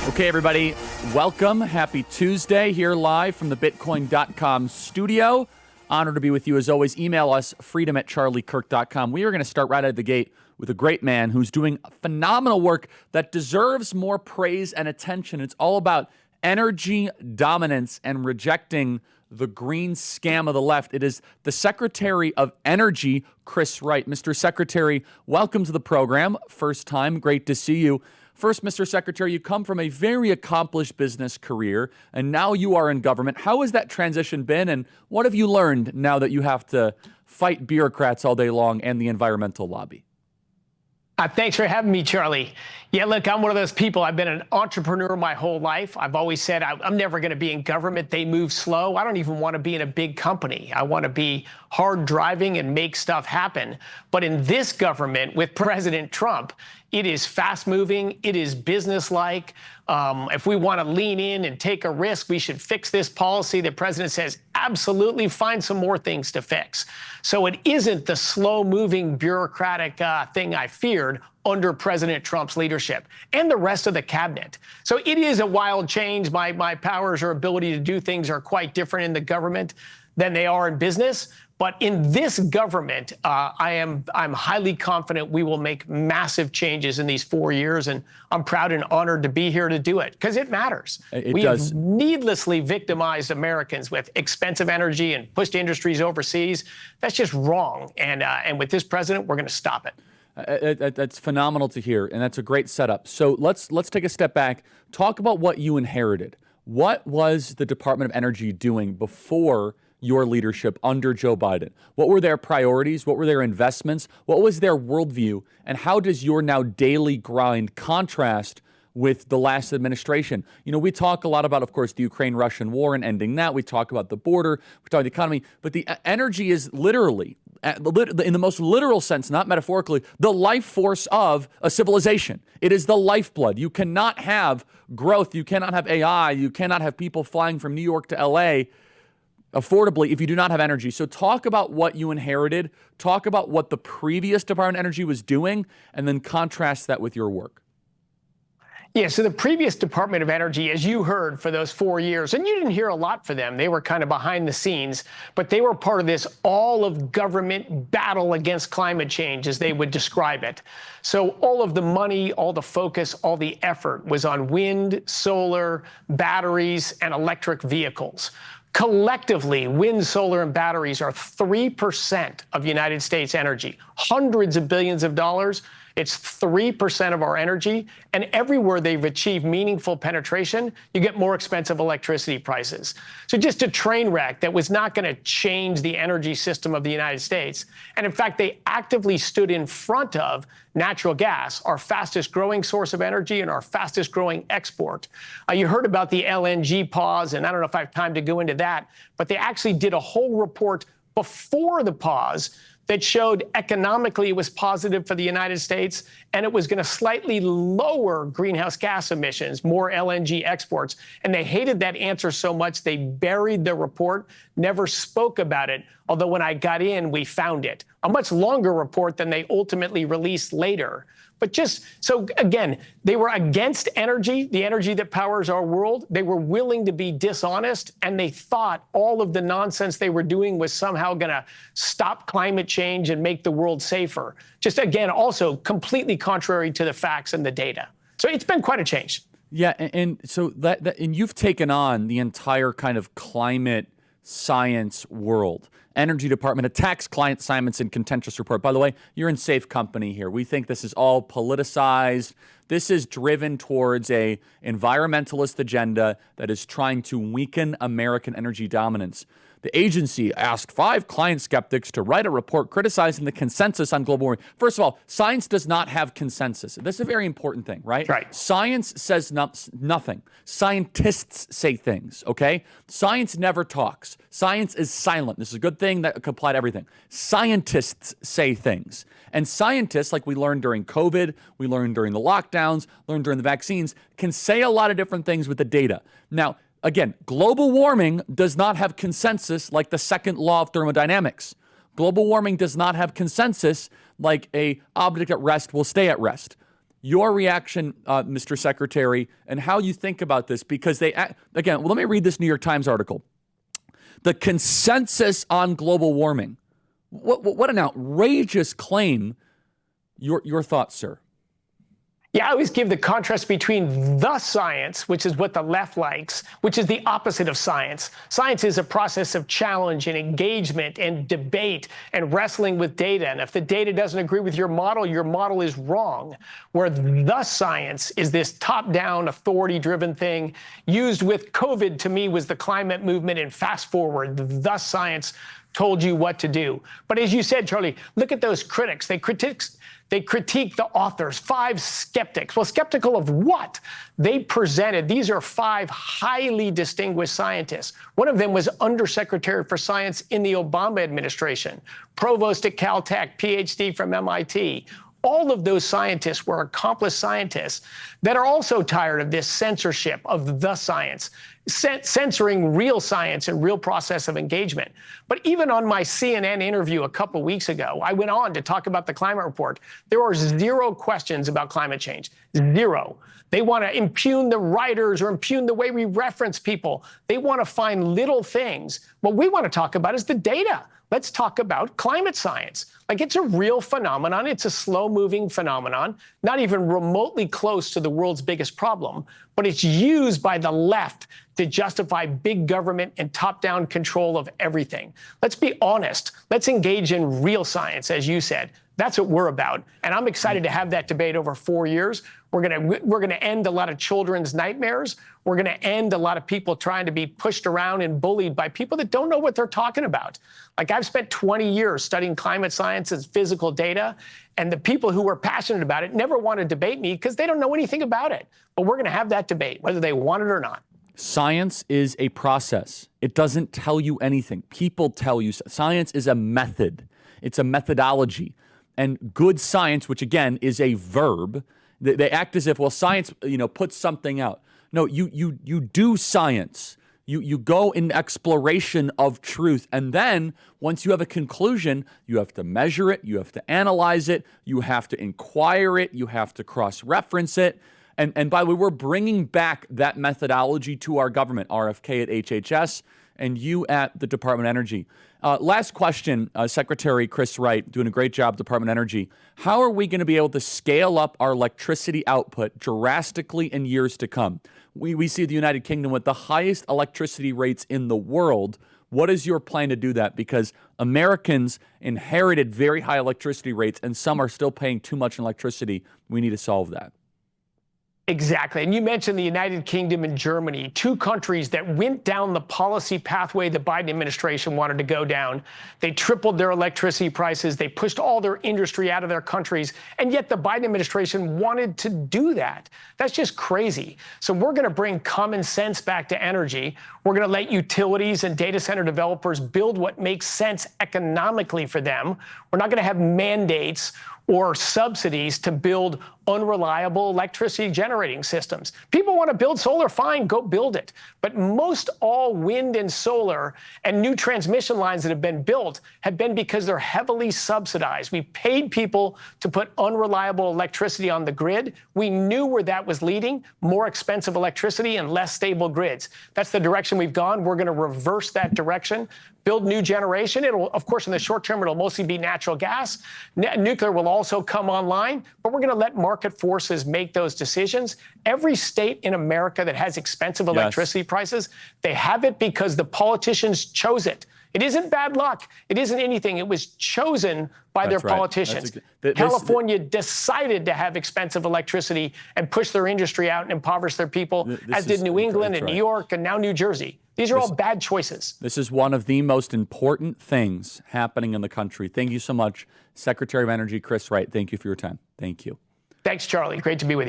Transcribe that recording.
Okay, everybody, welcome. Happy Tuesday here live from the Bitcoin.com studio. Honored to be with you as always. Email us, freedom@charliekirk.com. We are going to start right out of the gate with a great man who's doing phenomenal work that deserves more praise and attention. It's all about energy dominance and rejecting the green scam of the left. It is the Secretary of Energy, Chris Wright. Mr. Secretary, welcome to the program. First time, great to see you. First, Mr. Secretary, you come from a very accomplished business career, and now you are in government. How has that transition been, and what have you learned now that you have to fight bureaucrats all day long and the environmental lobby? Thanks for having me, Charlie. Yeah, look, I'm one of those people. I've been an entrepreneur my whole life. I've always said I'm never going to be in government. They move slow. I don't even want to be in a big company. I want to be hard driving and make stuff happen. But in this government with President Trump, it is fast moving. It is business-like. If we want to lean in and take a risk, we should fix this policy. The president says, absolutely, find some more things to fix. So it isn't the slow-moving bureaucratic thing I feared under President Trump's leadership and the rest of the cabinet. So it is a wild change. My powers or ability to do things are quite different in the government than they are in business. But in this government, I'm highly confident we will make massive changes in these 4 years, and I'm proud and honored to be here to do it because it matters. We have needlessly victimized Americans with expensive energy and pushed industries overseas. That's just wrong, and with this president, we're going to stop it. That's phenomenal to hear, and that's a great setup. So let's take a step back. Talk about what you inherited. What was the Department of Energy doing before your leadership under Joe Biden? What were their priorities? What were their investments? What was their worldview? And how does your now daily grind contrast with the last administration? You know, we talk a lot about, of course, the Ukraine-Russian war and ending that. We talk about the border. We talk about the economy. But the energy is literally, in the most literal sense, not metaphorically, the life force of a civilization. It is the lifeblood. You cannot have growth. You cannot have AI. You cannot have people flying from New York to L.A. affordably if you do not have energy. So talk about what you inherited, talk about what the previous Department of Energy was doing, and then contrast that with your work. Yeah, so the previous Department of Energy, as you heard for those 4 years, and you didn't hear a lot for them, they were kind of behind the scenes, but they were part of this all of government battle against climate change, as they would describe it. So all of the money, all the focus, all the effort was on wind, solar, batteries, and electric vehicles. Collectively, wind, solar, and batteries are 3% of United States energy, hundreds of billions of dollars. It's 3% of our energy. And everywhere they've achieved meaningful penetration, you get more expensive electricity prices. So just a train wreck that was not going to change the energy system of the United States. And in fact, they actively stood in front of natural gas, our fastest growing source of energy and our fastest growing export. You heard about the LNG pause, and I don't know if I have time to go into that, but they actually did a whole report before the pause that showed economically it was positive for the United States, and it was going to slightly lower greenhouse gas emissions, more LNG exports. And they hated that answer so much, they buried the report, never spoke about it. Although when I got in, we found it. A much longer report than they ultimately released later. But just so, again, they were against energy, the energy that powers our world. They were willing to be dishonest, and they thought all of the nonsense they were doing was somehow going to stop climate change and make the world safer. Just, again, also completely contrary to the facts and the data. So it's been quite a change. Yeah, and so and you've taken on the entire kind of climate science world. Energy Department attacks client assignments in contentious report. By the way, you're in safe company here. We think this is all politicized. This is driven towards a environmentalist agenda that is trying to weaken American energy dominance. The agency asked 5 client skeptics to write a report criticizing the consensus on global warming. First of all, science does not have consensus. This is a very important thing, right? Right. Science says nothing. Scientists say things, okay? Science never talks. Science is silent. This is a good thing that could apply to everything. Scientists say things. And scientists, like we learned during COVID, we learned during the lockdowns, learned during the vaccines, can say a lot of different things with the data. Now, again, global warming does not have consensus like the second law of thermodynamics. Global warming does not have consensus like a object at rest will stay at rest. Your reaction, Mr. Secretary, and how you think about this, because again, let me read this New York Times article. The consensus on global warming. What an outrageous claim. Your thoughts, sir? Yeah, I always give the contrast between the science, which is what the left likes, which is the opposite of science. Science is a process of challenge and engagement and debate and wrestling with data. And if the data doesn't agree with your model is wrong. Where the science is this top-down, authority-driven thing used with COVID, to me, was the climate movement. And fast forward, the science told you what to do. But as you said, Charlie, look at those critics. They critique the authors, 5 skeptics. Well, skeptical of what? They presented, these are 5 highly distinguished scientists. One of them was Undersecretary for Science in the Obama administration, provost at Caltech, PhD from MIT. All of those scientists were accomplished scientists that are also tired of this censorship of the science, censoring real science and real process of engagement. But even on my CNN interview a couple weeks ago, I went on to talk about the climate report. There are 0 questions about climate change, 0. They want to impugn the writers or impugn the way we reference people. They want to find little things. What we want to talk about is the data. Let's talk about climate science. Like, it's a real phenomenon. It's a slow-moving phenomenon, not even remotely close to the world's biggest problem, but it's used by the left to justify big government and top-down control of everything. Let's be honest. Let's engage in real science, as you said. That's what we're about. And I'm excited to have that debate over 4 years. We're gonna end a lot of children's nightmares. We're gonna end a lot of people trying to be pushed around and bullied by people that don't know what they're talking about. Like, I've spent 20 years studying climate science and physical data, and the people who are passionate about it never want to debate me because they don't know anything about it. But we're gonna have that debate, whether they want it or not. Science is a process. It doesn't tell you anything. People tell you. Science is a method. It's a methodology. And good science, which again is a verb, they act as if, well, science, puts something out. No, you do science. You go in exploration of truth. And then once you have a conclusion, you have to measure it. You have to analyze it. You have to inquire it. You have to cross-reference it. And by the way, we're bringing back that methodology to our government, RFK at HHS, and you at the Department of Energy. Last question, Secretary Chris Wright, doing a great job, Department of Energy. How are we going to be able to scale up our electricity output drastically in years to come? We see the United Kingdom with the highest electricity rates in the world. What is your plan to do that? Because Americans inherited very high electricity rates, and some are still paying too much in electricity. We need to solve that. Exactly. And you mentioned the United Kingdom and Germany, 2 countries that went down the policy pathway the Biden administration wanted to go down. They tripled their electricity prices. They pushed all their industry out of their countries. And yet the Biden administration wanted to do that. That's just crazy. So we're going to bring common sense back to energy. We're going to let utilities and data center developers build what makes sense economically for them. We're not going to have mandates or subsidies to build unreliable electricity generating systems. People want to build solar, fine, go build it. But most all wind and solar and new transmission lines that have been built have been because they're heavily subsidized. We paid people to put unreliable electricity on the grid. We knew where that was leading, more expensive electricity and less stable grids. That's the direction we've gone. We're going to reverse that direction, build new generation. It'll, of course, in the short term, it'll mostly be natural gas. Nuclear will also come online, but we're going to let market forces make those decisions. Every state in America that has expensive electricity prices, they have it because the politicians chose it. It isn't bad luck. It isn't anything. It was chosen by their politicians. California decided to have expensive electricity and push their industry out and impoverish their people, as did New England and New York and now New Jersey. These are all bad choices. This is one of the most important things happening in the country. Thank you so much, Secretary of Energy Chris Wright. Thank you for your time. Thank you. Thanks, Charlie. Great to be with you.